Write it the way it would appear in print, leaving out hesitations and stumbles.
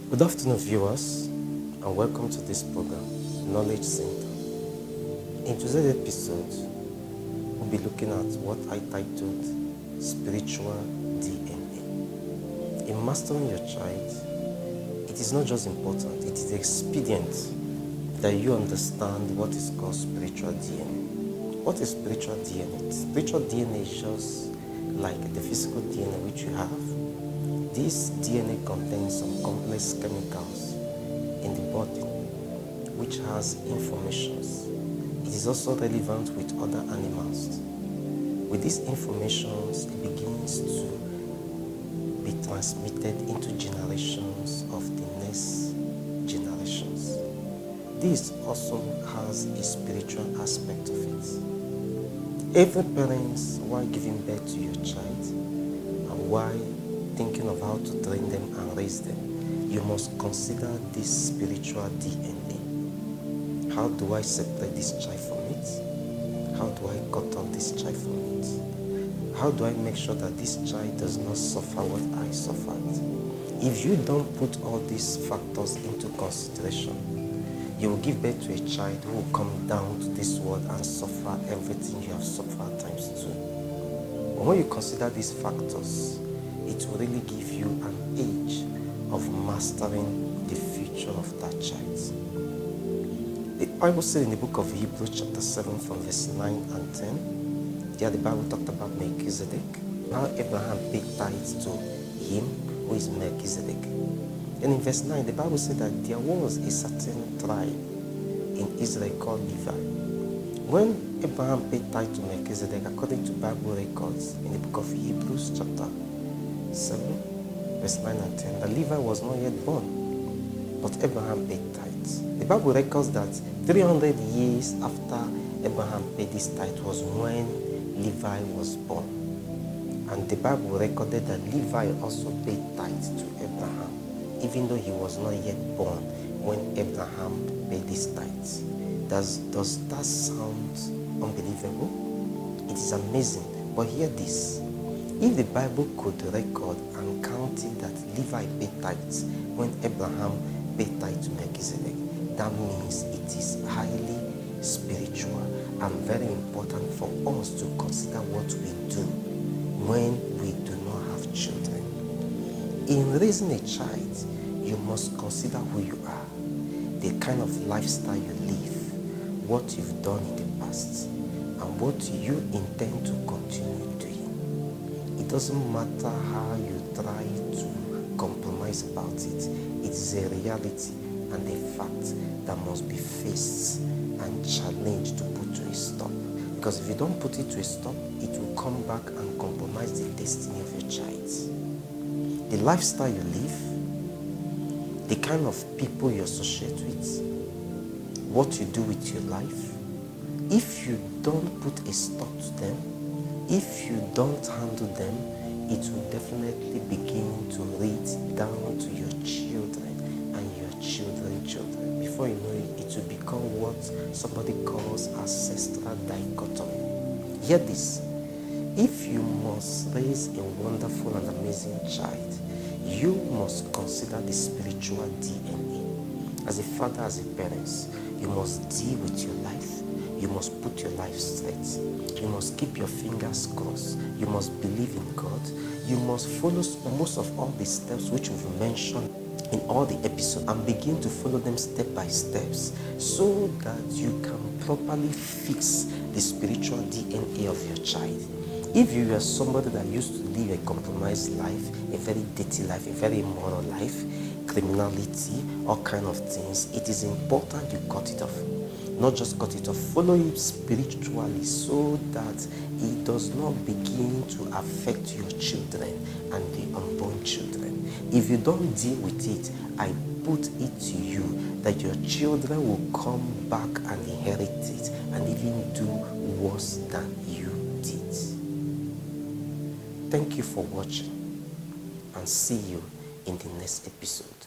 Good afternoon, viewers, and welcome to this program, Knowledge Center. In today's episode, we'll be looking at what I titled Spiritual DNA. In mastering your child, it is not just important, it is expedient that you understand what is called spiritual DNA. What is spiritual DNA? Spiritual DNA is just like the physical DNA which you have. This DNA contains some complex chemicals in the body which has informations. It is also relevant with other animals. With these informations, it begins to be transmitted into generations of the next generations. This also has a spiritual aspect of it. Every parent, while giving birth to your child and while thinking of how to train them and raise them, you must consider this spiritual DNA. How do I separate this child from it? How do I cut off this child from it? How do I make sure that this child does not suffer what I suffered? If you don't put all these factors into consideration, you will give birth to a child who will come down to this world and suffer everything you have suffered times two. But when you consider these factors, it will really give you an age of mastering the future of that child. The Bible said in the book of Hebrews chapter 7 from verse 9 and 10, there the Bible talked about Melchizedek, how Abraham paid tithes to him who is Melchizedek. And in verse 9, the Bible said that there was a certain tribe in Israel called Levi. When Abraham paid tithe to Melchizedek, according to Bible records in the book of Hebrews chapter 7, verse 9 and 10, that Levi was not yet born, but Abraham paid tithes. The Bible records that 300 years after Abraham paid this tithe was when Levi was born. And the Bible recorded that Levi also paid tithes to Abraham, even though he was not yet born when Abraham paid these tithes. Does that sound unbelievable? It is amazing. But hear this. If the Bible could record and count it that Levi paid tithes when Abraham paid tithes to Melchizedek, that means it is highly spiritual and very important for us to consider what we do when we do not have children. In raising a child, you must consider who you are, the kind of lifestyle you live, what you've done in the past, and what you intend to continue doing. It doesn't matter how you try to compromise about it. It's a reality and a fact that must be faced and challenged to put to a stop. Because if you don't put it to a stop, it will come back and compromise the destiny of your child. The lifestyle you live, the kind of people you associate with, what you do with your life, if you don't put a stop to them, if you don't handle them, it will definitely begin to reach down to your children and your children's children. Before you know it, it will become what somebody calls ancestral dichotomy. Hear this. If you must raise a wonderful and amazing child, you must consider the spiritual DNA. As a father, as a parent, you must deal with your life. You must put your life straight. You must keep your fingers crossed. You must believe in God. You must follow most of all the steps which we've mentioned in all the episodes and begin to follow them step by steps so that you can properly fix the spiritual DNA of your child. If you are somebody that used to live a compromised life, a very dirty life, a very immoral life, criminality, all kind of things, it is important you cut it off. Not just cut it off, follow it spiritually so that it does not begin to affect your children and the unborn children. If you don't deal with it, I put it to you that your children will come back and inherit it and even do worse than you did. Thank you for watching and see you in the next episode.